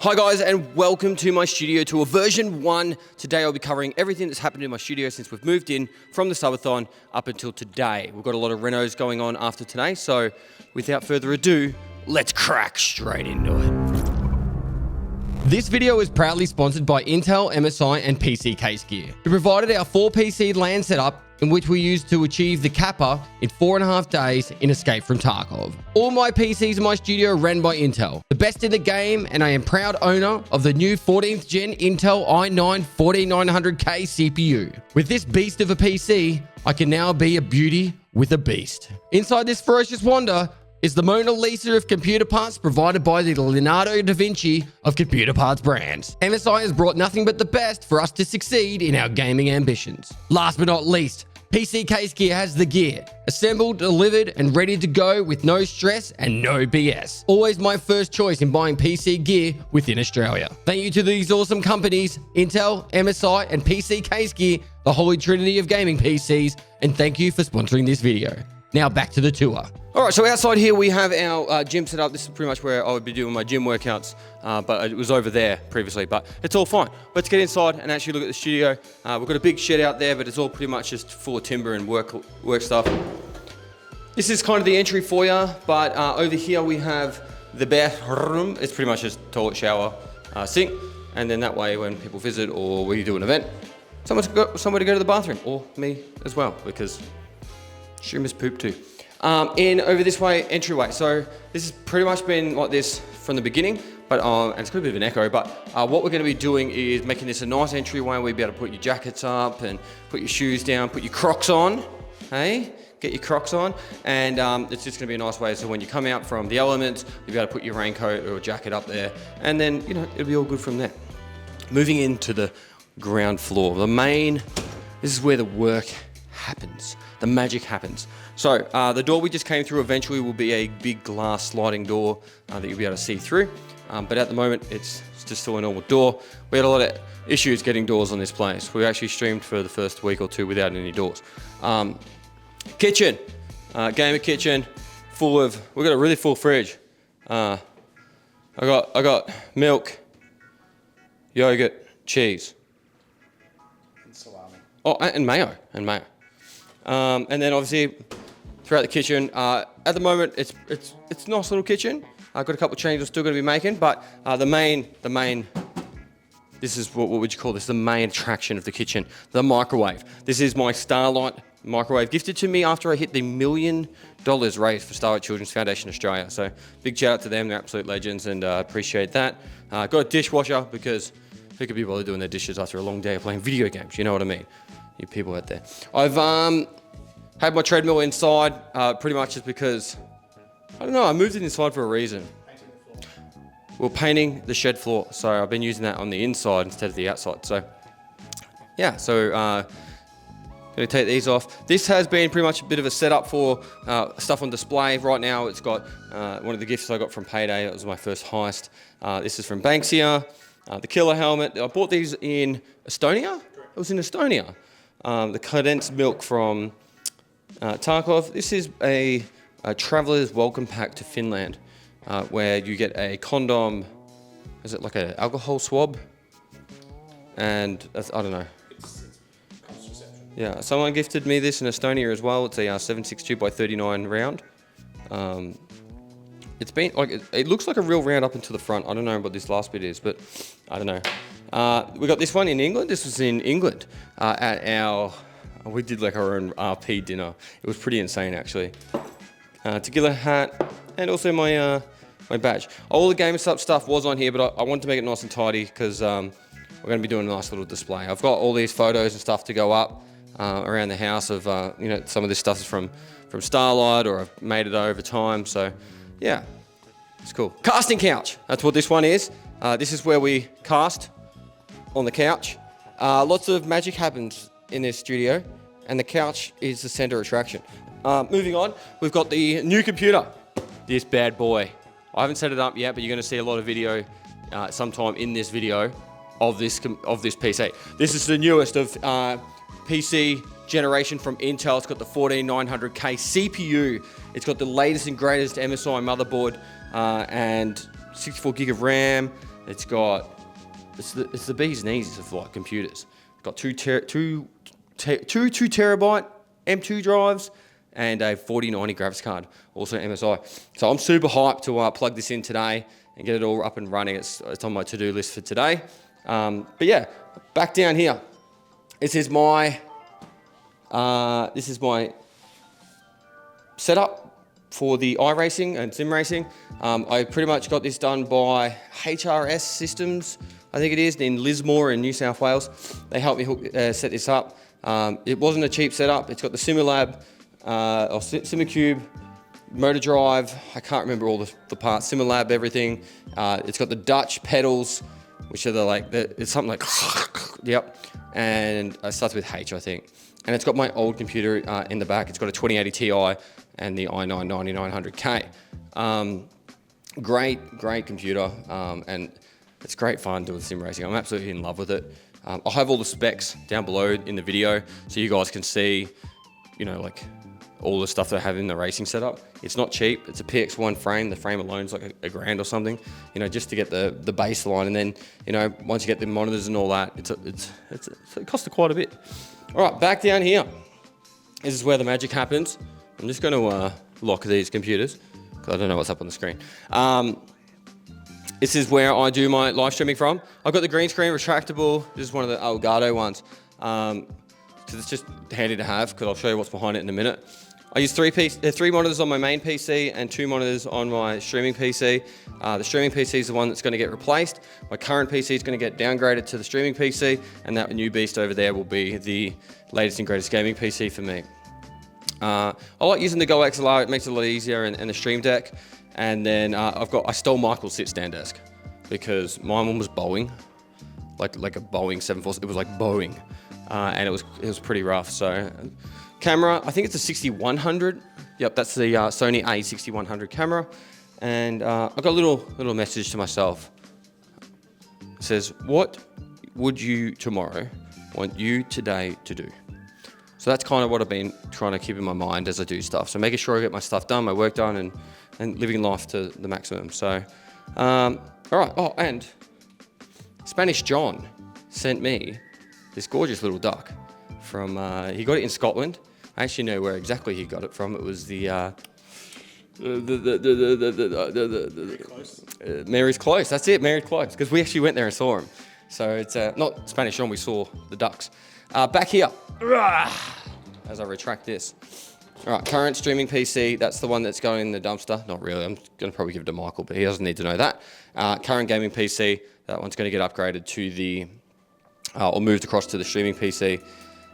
Hi guys, and welcome to my studio to a version 1. Today I'll be covering everything that's happened in my studio since we've moved in from the subathon up until today. We've got a lot of renos going on after today, so without further ado, let's crack straight into it. This video is proudly sponsored by Intel, MSI, and PC Case Gear, who provided our 4PC LAN setup in which we used to achieve the Kappa in 4.5 days in Escape from Tarkov. All my PCs in my studio are ran by Intel, the best in the game, and I am proud owner of the new 14th gen Intel i9 14900K CPU. With this beast of a PC, I can now be a beauty with a beast. Inside this ferocious wonder is the Mona Lisa of computer parts provided by the Leonardo da Vinci of computer parts brands. MSI has brought nothing but the best for us to succeed in our gaming ambitions. Last but not least, PC Case Gear has the gear, assembled, delivered, and ready to go with no stress and no BS. Always my first choice in buying PC gear within Australia. Thank you to these awesome companies, Intel, MSI, and PC Case Gear, the holy trinity of gaming PCs, and thank you for sponsoring this video. Now back to the tour. All right, so outside here we have our gym set up. This is pretty much where I would be doing my gym workouts, but it was over there previously, but it's all fine. Let's get inside and actually look at the studio. We've got a big shed out there, but it's all pretty much just full of timber and work stuff. This is kind of the entry foyer, but over here we have the bathroom. It's pretty much just toilet, shower, sink, and then that way when people visit or we do an event, someone's got somewhere to go to the bathroom, or me as well, because streamers poop too. In over this way, entryway. So this has pretty much been like this from the beginning, but and it's got a bit of an echo, but what we're gonna be doing is making this a nice entryway where you'll be able to put your jackets up and put your shoes down, put your Crocs on, hey? Get your Crocs on, and it's just gonna be a nice way so when you come out from the elements, you'll be able to put your raincoat or jacket up there, and then, you know, it'll be all good from there. Moving into the ground floor, this is where the work happens. The magic happens. So the door we just came through eventually will be a big glass sliding door that you'll be able to see through. But at the moment, it's just still a normal door. We had a lot of issues getting doors on this place. We actually streamed for the first week or two without any doors. Kitchen, gamer kitchen, we've got a really full fridge. I got milk, yogurt, cheese. And salami. Oh, and mayo. And then obviously throughout the kitchen, at the moment it's a nice little kitchen. I've got a couple of changes I'm still going to be making, but the main, this is what would you call this? The main attraction of the kitchen, the microwave. This is my Starlight microwave, gifted to me after I hit the $1 million raised for Starlight Children's Foundation Australia. So big shout out to them, they're absolute legends, and appreciate that. Got a dishwasher because who could be bothered doing their dishes after a long day of playing video games? You know what I mean? You people out there. I've had my treadmill inside pretty much just because, I don't know, I moved it inside for a reason. We're painting the shed floor, so I've been using that on the inside instead of the outside. So yeah, so gonna take these off. This has been pretty much a bit of a setup for stuff on display. Right now it's got one of the gifts I got from Payday. It was my first heist. This is from Banksia. The killer helmet. I bought these in Estonia. It was in Estonia. The condensed milk from Tarkov. This is a traveler's welcome pack to Finland, where you get a condom, is it like an alcohol swab? And I don't know. It's contraception. Yeah, someone gifted me this in Estonia as well. It's a 7.62 by 39 round. It's been like it looks like a real round up into the front. I don't know what this last bit is, but I don't know. We got this one in England. This was in England at we did like our own RP dinner. It was pretty insane actually. Tequila hat and also my badge. All the Gamer stuff was on here, but I wanted to make it nice and tidy because we're going to be doing a nice little display. I've got all these photos and stuff to go up around the house of some of this stuff is from Starlight, or I've made it over time. So yeah, it's cool. Casting couch. That's what this one is. This is where we cast on the couch. Lots of magic happens in this studio, and the couch is the center attraction. Moving on, we've got the new computer. This bad boy. I haven't set it up yet, but you're going to see a lot of video sometime in this video of this PC. This is the newest of PC generation from Intel. It's got the 14900K CPU. It's got the latest and greatest MSI motherboard and 64 gig of RAM. It's the bee's knees of like computers. It's got two 2 terabyte M2 drives and a 4090 graphics card, also MSI. So I'm super hyped to plug this in today and get it all up and running. It's on my to-do list for today. But yeah, back down here. This is my setup for the iRacing and sim racing. I pretty much got this done by HRS Systems, I think it is, in Lismore in New South Wales. They helped me set this up. It wasn't a cheap setup. It's got the Simulab, or Simucube, motor drive. I can't remember all the parts. Simulab, everything. It's got the Dutch pedals, which are it's something like, yep. And it starts with H, I think. And it's got my old computer in the back. It's got a 2080 Ti and the i9 9900K. Great computer, and it's great fun doing sim racing. I'm absolutely in love with it. I'll have all the specs down below in the video so you guys can see, like all the stuff that I have in the racing setup. It's not cheap. It's a PX1 frame. The frame alone is like a grand or something, just to get the baseline. And then, once you get the monitors and all that, it costs quite a bit. All right, back down here. This is where the magic happens. I'm just going to lock these computers because I don't know what's up on the screen. This is where I do my live streaming from. I've got the green screen retractable. This is one of the Elgato ones. So it's just handy to have because I'll show you what's behind it in a minute. I use three monitors on my main PC and 2 monitors on my streaming PC. The streaming PC is the one that's going to get replaced. My current PC is going to get downgraded to the streaming PC, and that new beast over there will be the latest and greatest gaming PC for me. I like using the Go XLR. It makes it a lot easier, and the Stream Deck. And then I stole Michael's sit-stand desk because my one was Boeing, like a Boeing 747. It was like Boeing, and it was pretty rough. So. Camera, I think it's a 6100. Yep, that's the Sony A6100 camera. And I've got a little message to myself. It says, what would you tomorrow want you today to do? So that's kind of what I've been trying to keep in my mind as I do stuff. So making sure I get my stuff done, my work done, and living life to the maximum. So, all right. Oh, and Spanish John sent me this gorgeous little duck from, he got it in Scotland. I actually know where exactly he got it from. It was the Mary's Close. That's it, Mary's Close, because we actually went there and saw him. So it's not Spanish John. We saw the ducks. Back here, as I retract this. All right, current streaming PC. That's the one that's going in the dumpster. Not really. I'm going to probably give it to Michael, but he doesn't need to know that. Current gaming PC. That one's going to get upgraded to the, or moved across to the streaming PC.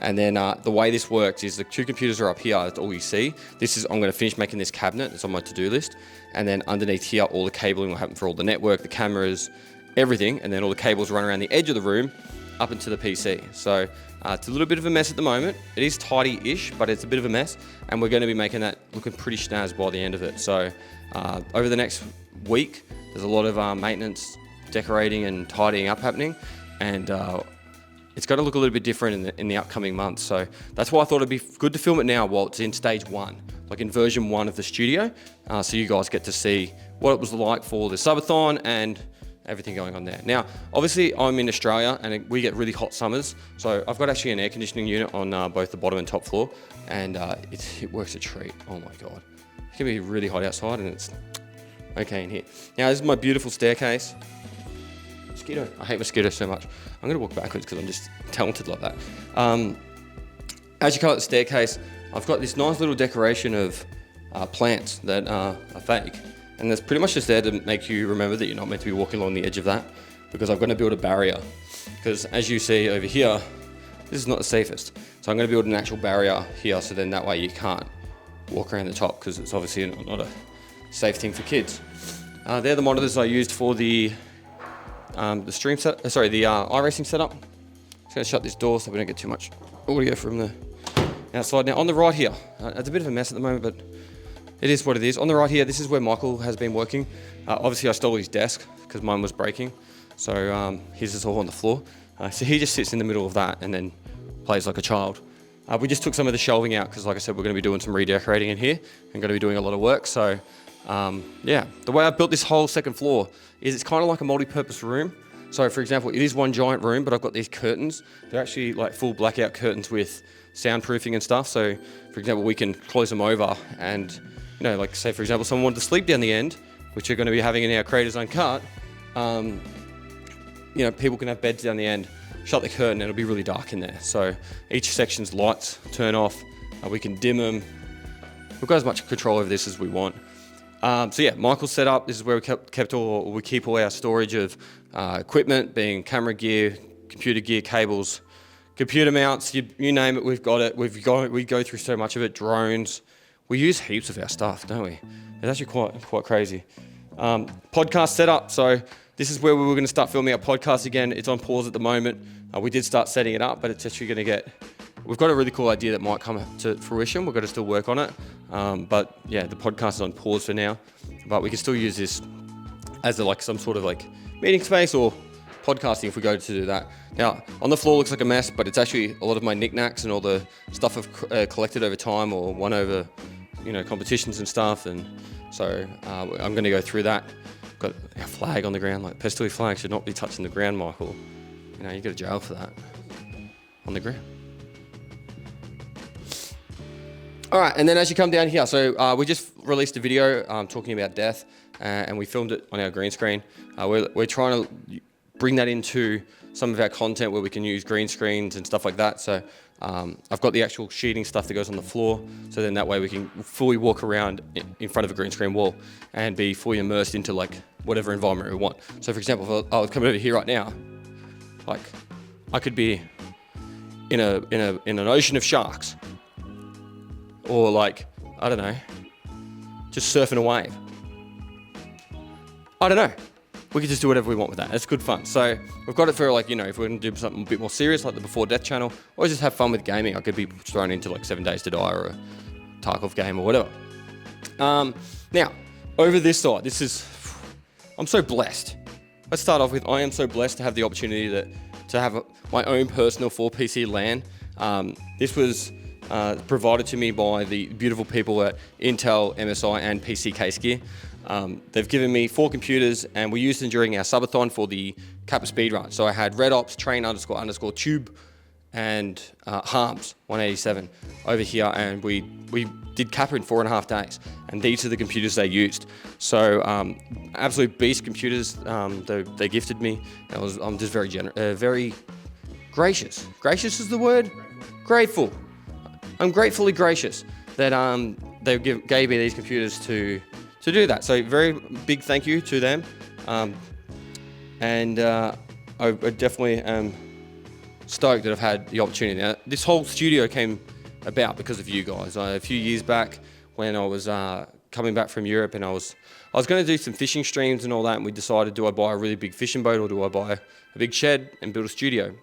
And then the way this works is the 2 computers are up here. That's all you see. I'm going to finish making this cabinet. It's on my to-do list. And then underneath here, all the cabling will happen for all the network, the cameras, everything. And then all the cables run around the edge of the room up into the PC. So it's a little bit of a mess at the moment. It is tidy-ish, but it's a bit of a mess. And we're going to be making that looking pretty snazzy by the end of it. So over the next week, there's a lot of maintenance, decorating and tidying up happening. And it's got to look a little bit different in the upcoming months. So that's why I thought it'd be good to film it now while it's in stage 1, like in version 1 of the studio. So you guys get to see what it was like for the subathon and everything going on there. Now, obviously I'm in Australia and we get really hot summers. So I've got actually an air conditioning unit on both the bottom and top floor, and it works a treat. Oh my God. It can be really hot outside and it's okay in here. Now this is my beautiful staircase. Mosquito. I hate mosquitoes so much. I'm going to walk backwards because I'm just talented like that. As you come up the staircase, I've got this nice little decoration of plants that are fake. And that's pretty much just there to make you remember that you're not meant to be walking along the edge of that, because I'm going to build a barrier. Because as you see over here, this is not the safest. So I'm going to build an actual barrier here, so then that way you can't walk around the top, because it's obviously not a safe thing for kids. They're the monitors I used for the iRacing setup. Just going to shut this door so we don't get too much audio from the outside. Now on the right here, it's a bit of a mess at the moment, but it is what it is. On the right here, this is where Michael has been working. Obviously I stole his desk because mine was breaking. So his is all on the floor. So he just sits in the middle of that and then plays like a child. We just took some of the shelving out because, like I said, we're going to be doing some redecorating in here and going to be doing a lot of work. So yeah, the way I built this whole second floor is it's kind of like a multi-purpose room. So for example, it is one giant room, but I've got these curtains. They're actually like full blackout curtains with soundproofing and stuff. So for example, we can close them over and, you know, like say for example, someone wanted to sleep down the end, which you're going to be having in our Creators Uncut, you know, people can have beds down the end, shut the curtain, and it'll be really dark in there. So each section's lights turn off, we can dim them. We've got as much control over this as we want. So yeah, Michael's set up. This is where we keep all our storage of equipment, being camera gear, computer gear, cables, computer mounts, you name it, we've got it. We go through so much of it, drones. We use heaps of our stuff, don't we? It's actually quite crazy. Podcast setup. So this is where we were going to start filming our podcast again. It's on pause at the moment. We did start setting it up, but it's actually going to we've got a really cool idea that might come to fruition. We've got to still work on it. But yeah, the podcast is on pause for now, but we can still use this as some sort of like meeting space or podcasting if we go to do that. Now, on the floor looks like a mess, but it's actually a lot of my knickknacks and all the stuff I've collected over time or won over, you know, competitions and stuff. And so I'm going to go through that. Got our flag on the ground, like Pestily flag should not be touching the ground, Michael. You know, you go to jail for that. On the ground. All right, and then as you come down here, so we just released a video talking about death, and we filmed it on our green screen. We're trying to bring that into some of our content where we can use green screens and stuff like that. So I've got the actual sheeting stuff that goes on the floor, so then that way we can fully walk around in front of a green screen wall and be fully immersed into like whatever environment we want. So for example, if I was coming over here right now, like I could be in an ocean of sharks. Or like, I don't know, just surfing a wave. I don't know. We could just do whatever we want with that. It's good fun. So we've got it for like, you know, if we're going to do something a bit more serious like the Before Death channel, or just have fun with gaming. I could be thrown into like 7 Days to Die or a Tarkov game or whatever. Now, over this side, I'm so blessed. Let's start off with, I am so blessed to have the opportunity to have my own personal 4PC LAN. This was provided to me by the beautiful people at Intel, MSI, and PC Case Gear. They've given me 4 computers, and we used them during our subathon for the Kappa speedrun. So I had Red Ops, Train _ Tube, and Harms 187 over here, and we did Kappa in 4.5 days. And these are the computers they used. So absolute beast computers they gifted me. I'm just very gracious. Gracious is the word? Grateful. I'm gratefully gracious that they gave me these computers to do that. So very big thank you to them. And I definitely am stoked that I've had the opportunity. Now, this whole studio came about because of you guys. A few years back when I was coming back from Europe, and I was going to do some fishing streams and all that, and we decided, do I buy a really big fishing boat or do I buy a big shed and build a studio?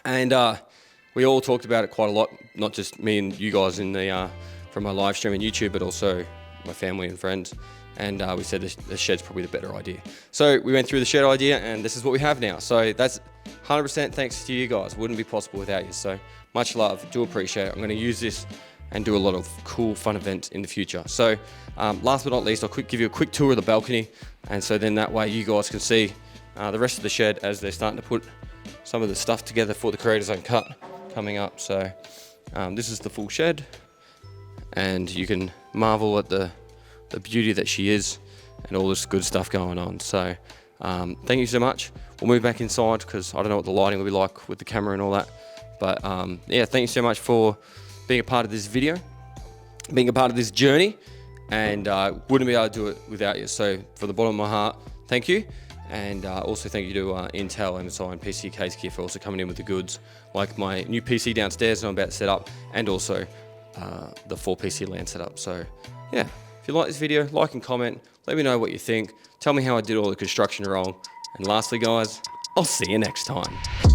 And we all talked about it quite a lot, not just me and you guys from my live stream on YouTube, but also my family and friends. And we said the shed's probably the better idea. So we went through the shed idea, and this is what we have now. So that's 100% thanks to you guys. Wouldn't be possible without you. So much love, do appreciate it. I'm going to use this and do a lot of cool, fun events in the future. So last but not least, I'll give you a quick tour of the balcony. And so then that way you guys can see the rest of the shed as they're starting to put some of the stuff together for the Creators Uncut coming up. So this is the full shed, and you can marvel at the beauty that she is and all this good stuff going on. So thank you so much. We'll move back inside because I don't know what the lighting will be like with the camera and all that. But yeah, thank you so much for being a part of this video, being a part of this journey, and wouldn't be able to do it without you. So from the bottom of my heart, thank you. And also thank you to Intel, MSI, and PC Case Gear for also coming in with the goods, like my new PC downstairs that I'm about to set up, and also the 4PC LAN setup. So yeah, if you like this video, like and comment, let me know what you think, tell me how I did all the construction wrong, and lastly guys, I'll see you next time.